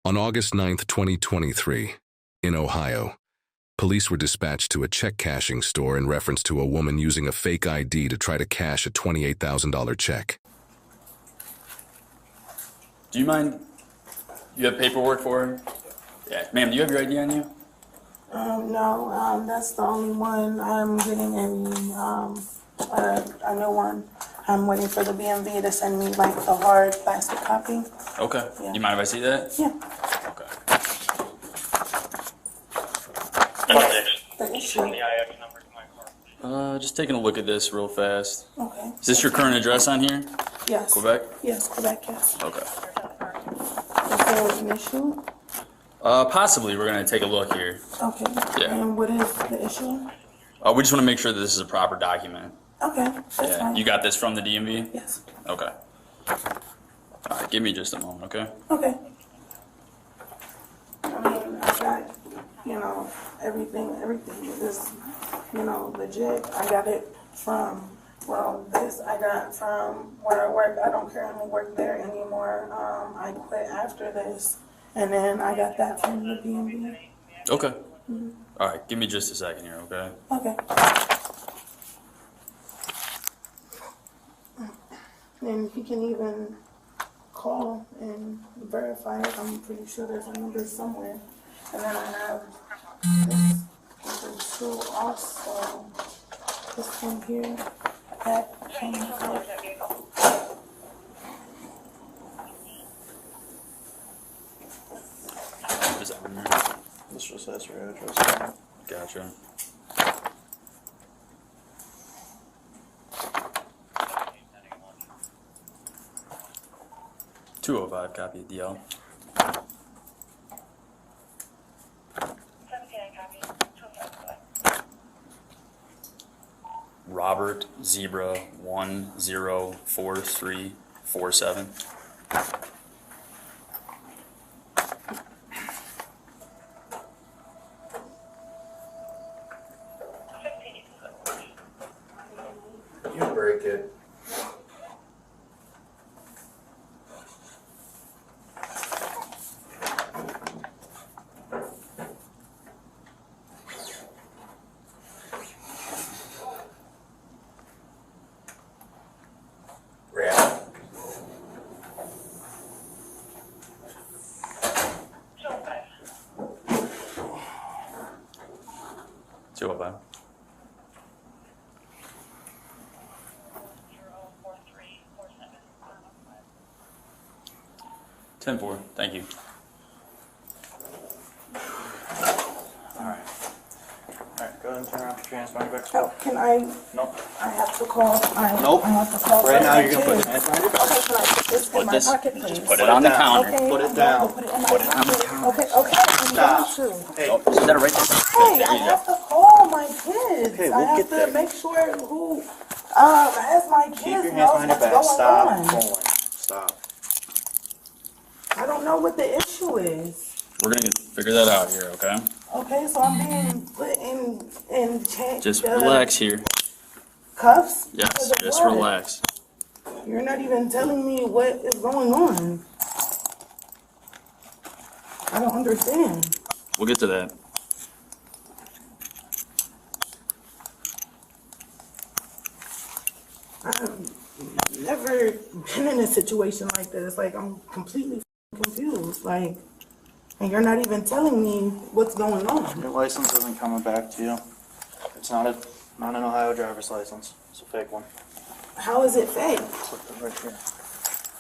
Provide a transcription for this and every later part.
On August 9th, 2023, in Ohio, police were dispatched to a check cashing store in reference to a woman using a fake ID to try to cash a $28,000 check. Do you mind? You have paperwork for her? Yeah. Ma'am, do you have your ID on you? No, that's the only one I'm getting a new one. I'm waiting for the BMV to send me like the hard plastic copy. Okay. Yeah. You mind if I see that? Yeah. Okay. The issue. Just taking a look at this real fast. Okay. Is this your current address on here? Yes. Quebec? Yes, Quebec, yes. Okay. Is there an issue? Possibly. We're gonna take a look here. Okay. Yeah. And what is the issue? We just want to make sure that this is a proper document. Okay, that's Yeah. fine. You got this from the DMV? Yes. Okay. All right. Give me just a moment, okay? Okay. I mean, I got, everything is, legit. I got it from, this I got from where I work. I don't currently work there anymore. I quit after this. And then I got that from the DMV. Okay. All right. Give me just a second here, okay? Okay. And he can even call and verify it. I'm pretty sure there's a number somewhere. And then I have this two also. This one here. That came out. Is that in there? This just says your address. Gotcha. $205, copy of DL. 17 copy. Robert Zebra 104347. You break it. Two oh five. 10-4. Thank you. Alright, go ahead and turn around, transfer back. Oh, can I? Nope. I have to call. Nope. I have to call. Right now, my you're gonna put kids. your hands behind your back. Okay, can I put this in my pocket, please? Just put it on the counter. Okay, Put it I'm down. going to put it in my Put it on the pocket. counter. Okay, I'm Stop. going to. Hey, Oh, is that right there? Hey, I have to call my kids. Okay, I we'll have get to there. make sure who has my kids keep your hands knows behind your what's back. going Stop on. pulling. Stop. I don't know what the issue is. We're gonna figure that out here, okay? Okay, so I'm being put in Just relax here. cuffs? Yes, Because of just what? relax. You're not even telling me what is going on. I don't understand. We'll get to that. I've never been in a situation like this. Like, I'm completely confused. Like, and you're not even telling me what's going on. Your license isn't coming back to you. It's not an Ohio driver's license. It's a fake one. How is it fake? Click it right here.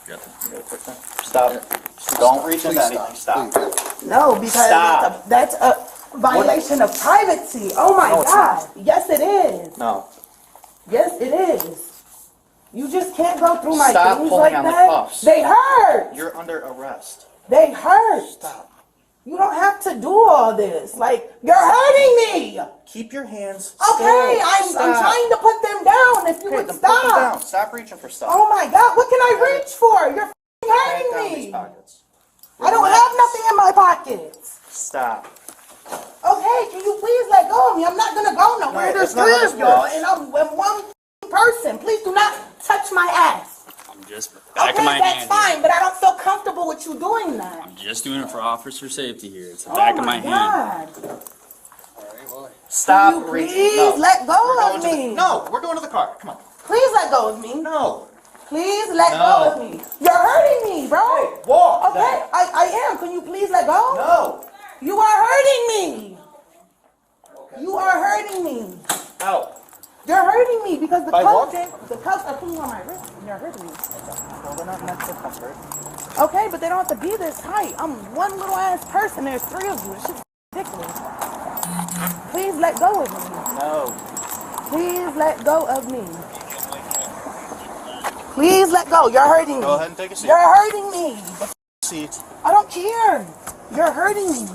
Got that. You gotta click that. Stop. Don't reach into anything. Stop. No, because Stop. that's a violation of privacy. Oh my No, it's God. Yes, it is. No. Yes, it is. You just can't go through my Stop things pulling like on the that. cuffs. They hurt. You're under arrest. They hurt. Stop. You don't have to do all this. Like, you're hurting me. Keep your hands Okay, still. I'm Stop. trying to put them down. If you Okay, would then put them down. stop. Stop reaching for stuff. Oh my God, what can I reach for? You're Back hurting down these me. pockets. I don't have nothing in my pockets. Stop. Okay, can you please let go of me? I'm not gonna go nowhere. No, There's that's not three how of this y'all, works. and I'm one person. Please do not touch my ass. I'm just back of Okay, my that's hand. fine, Here. but I don't feel comfortable with you doing that. I'm just doing it for officer safety here. It's the back of my hand. God. Stop Can you reaching. please No. let go We're of going to me? No, we're going to the car. Come on. Please let go of me. No. Please let No. go of me. You're hurting me, bro. Hey, walk. Okay, then. I am. Can you please let go? No. You are hurting me. You are hurting me. Out. You're hurting me because the By cuffs, walking? the cuffs are pulling on my wrist. And you're hurting me. Well, they're not meant for comfort. Okay, but they don't have to be this tight. I'm one little ass person. There's three of you. It's just ridiculous. Please let go of me. No. Please let go of me. Please let go. You're hurting me. Go ahead and take a seat. You're hurting me. Seat. I don't care. You're hurting me.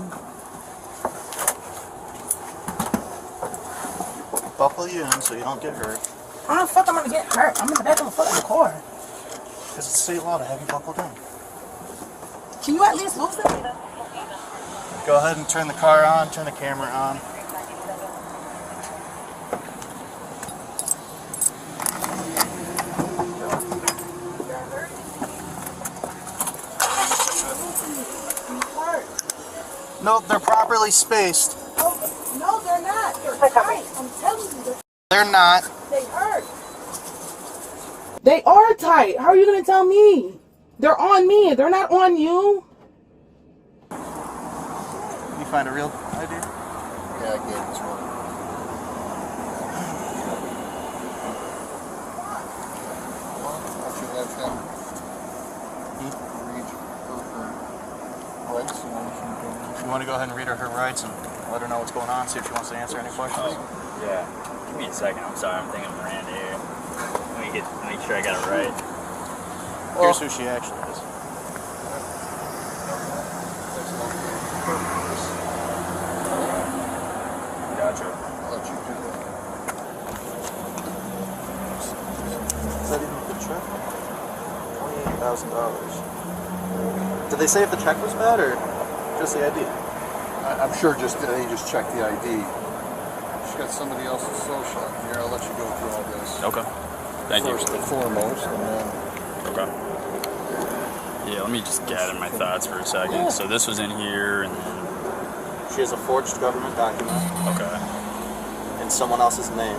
Buckle you in so you don't get hurt. How the fuck I'm gonna get hurt? I'm in the back of the fucking car. Because it's state law to have you buckled in. Can you at least loosen it? Go ahead and turn the car on, turn the camera on. No, they're properly spaced. Oh, no, they're not. They're tight. I'm telling you, They're not. they hurt. They are tight. How are you gonna tell me? They're on me. They're not on you. You find a real ID? Yeah, I gave this one. Well, I should let him read her rights and everything. You want to go ahead and read her rights and let her know what's going on, see if she wants to answer any questions? Yeah. Give me a second. I'm sorry. I'm thinking of Miranda here. Make sure I got it right. Here's who she actually is. Gotcha. I'll let you do that. Is that even the check? $28,000. Did they say if the check was bad or just the ID? I'm sure he just checked the ID. She's got somebody else's social here. I'll let you go through all this. Okay. Thank First you. and foremost, and then Okay. Yeah, let me just gather my thoughts for a second. Yeah. So this was in here, and then She has a forged government document okay, in someone else's name.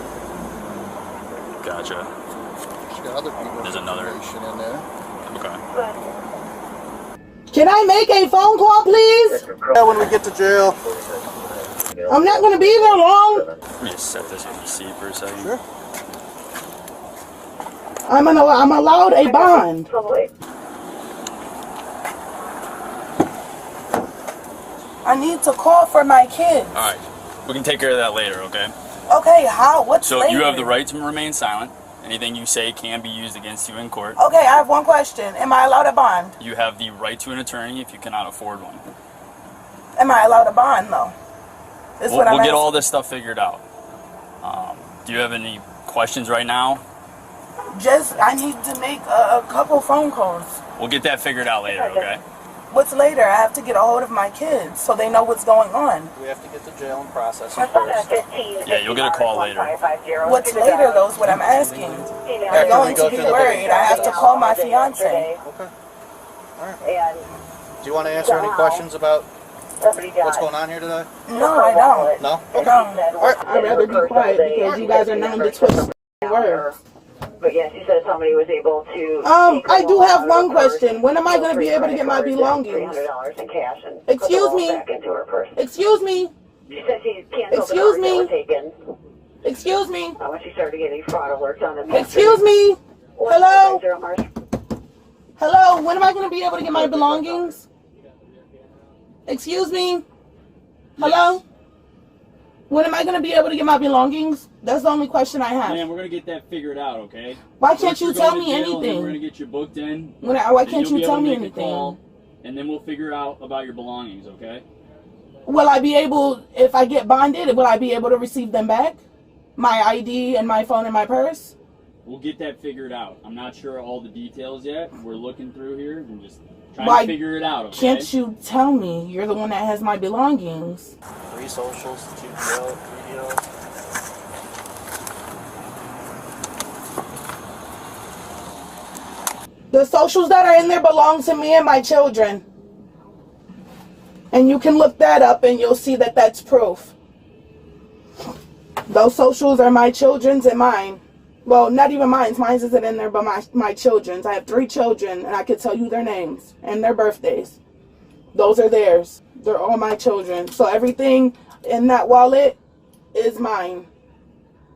gotcha. she's got other people's There's another. information in there. Okay. Can I make a phone call, please? Yeah, when we get to jail. I'm not gonna be there long. Let me just set this with the seat for a second. Sure. I'm allowed a bond. I need to call for my kids. All right. We can take care of that later. Okay. Okay, how? What's So later? you have the right to remain silent. Anything you say can be used against you in court. Okay, I have one question. Am I allowed a bond? You have the right to an attorney if you cannot afford one. Am I allowed a bond, though? Is what I'm We'll get asking. all this stuff figured out. Do you have any questions right now? Just, I need to make a couple phone calls. We'll get that figured out later, okay? What's later? I have to get a hold of my kids so they know what's going on. We have to get to jail and process them first. Yeah, you'll get a call later. What's later, though, is what I'm asking. They're After going we to go be through the worried. I have to call my fiance. Okay. Alright. Do you want to answer any questions about what's going on here today? No, I don't. No? I don't. I'd rather be quiet because you guys are known to twist words. But yes, you said somebody was able to. I do have one question. When am I going to be able to get my belongings? $300 in cash and Excuse put me? them all back into her purse. Excuse me? She said she canceled Excuse the me? cards that were taken Excuse me? when she started getting fraud alerts on the. Excuse me? Hello? 1-800-Mars. Hello? When am I going to be able to get my belongings? Excuse me? Hello? When am I going to be able to get my belongings? That's the only question I have. Man, we're gonna get that figured out, okay? Why can't you We're tell going me to jail, then We're gonna anything? get you booked in. Why then can't you'll you be tell able to me make a anything? call, and then we'll figure out about your belongings, okay? Will I be able, if I get bonded, will I be able to receive them back? My ID and my phone and my purse? We'll get that figured out. I'm not sure all the details yet. We're looking through here and just trying Why to figure it out, okay? Can't you tell me? You're the one that has my belongings. 3 socials, 2 DL, 3 DL. The socials that are in there belong to me and my children. And you can look that up and you'll see that that's proof. Those socials are my children's and mine. Well, not even mine. Mine isn't in there, but my children's. I have 3 children, and I could tell you their names and their birthdays. Those are theirs. They're all my children. So everything in that wallet is mine.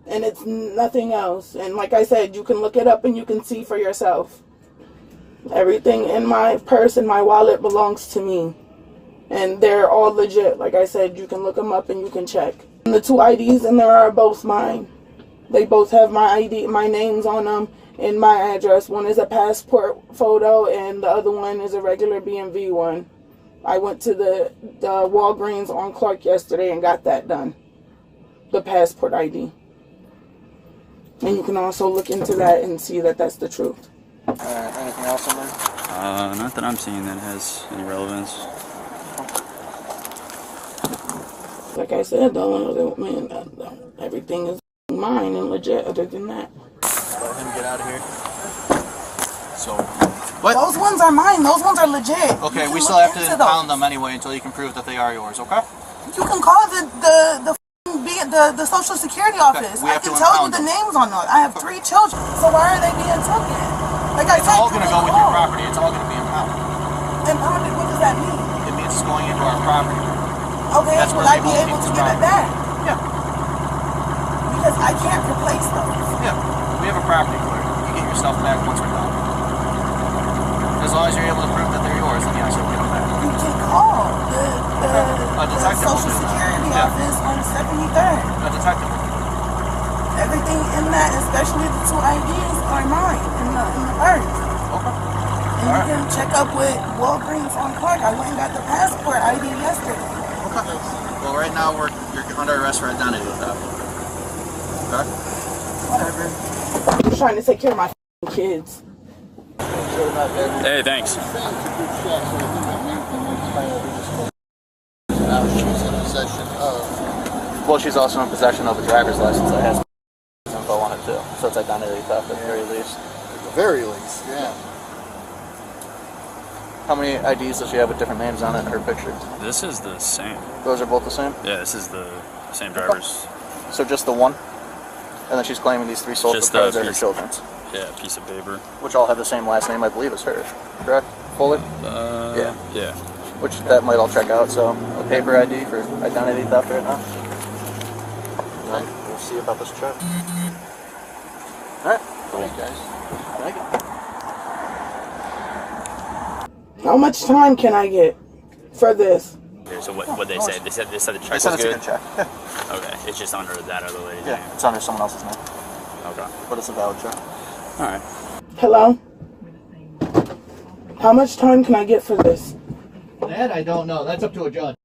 And it's nothing else. And like I said, you can look it up and you can see for yourself. Everything in my purse and my wallet belongs to me. And they're all legit. Like I said, you can look them up and you can check. And the 2 IDs in there are both mine. They both have my ID, my names on them, and my address. One is a passport photo, and the other one is a regular BMV one. I went to the Walgreens on Clark yesterday and got that done. The passport ID. And you can also look into that and see that that's the truth. Anything else in there? Not that I'm seeing that has any relevance. Like I said, though, man, everything is mine and legit. Other than that, Let him get out of here. So, those ones are mine. Those ones are legit. okay, You we can still look have to into impound those. them anyway until you can prove that they are yours, okay? You can call the Social Security office. we I have can to tell you impound the them. names on those. I have 3 children. So why are they being taken? Like I It's said, all you going to can go with your call. property. It's all going to be impounded. Impounded, what does that mean? It means it's going into our property. Okay, That's will where I they be hold able to people's get it property. back? Yeah, Because I can't replace those. yeah. We have a property clerk. You get your stuff back once we're done. As long as you're able to prove that they're yours, then yes, you'll get them back. You can call the detective will Social do that. Security Yeah. office on 73rd. A detective will do that. Everything in that, especially the 2 IDs, are mine in the purse. Okay. And you can check up with Walgreens on Clark. I went and got the passport ID yesterday. Okay. Well, right now you're under arrest for identity theft. Okay. Whatever. I'm trying to take care of my kids. Hey, thanks. She's in possession of. Well, she's also in possession of a driver's license that has info on it too, so it's identity theft at the very least. At the very least, yeah. How many IDs does she have with different names on it in her picture? This is the same. Those are both the same? Yeah, this is the same driver's. So just the one? And then she's claiming these 3 social Just cards the are her piece. children's, Yeah, piece of paper. which all have the same last name, I believe, as her. Correct? Fully? Yeah. Yeah. Which that might all check out, so a paper ID for identity theft right now. Alright, we'll see about this check. Alright. Thanks, guys. Thank you. How much time can I get for this? Okay, so what they say? They said the check I was said it's a good. good check. Yeah. Okay, it's just under that other lady's Yeah, name. it's under someone else's name, Okay. but it's a valid check. All right. Hello? How much time can I get for this? That I don't know. That's up to a judge.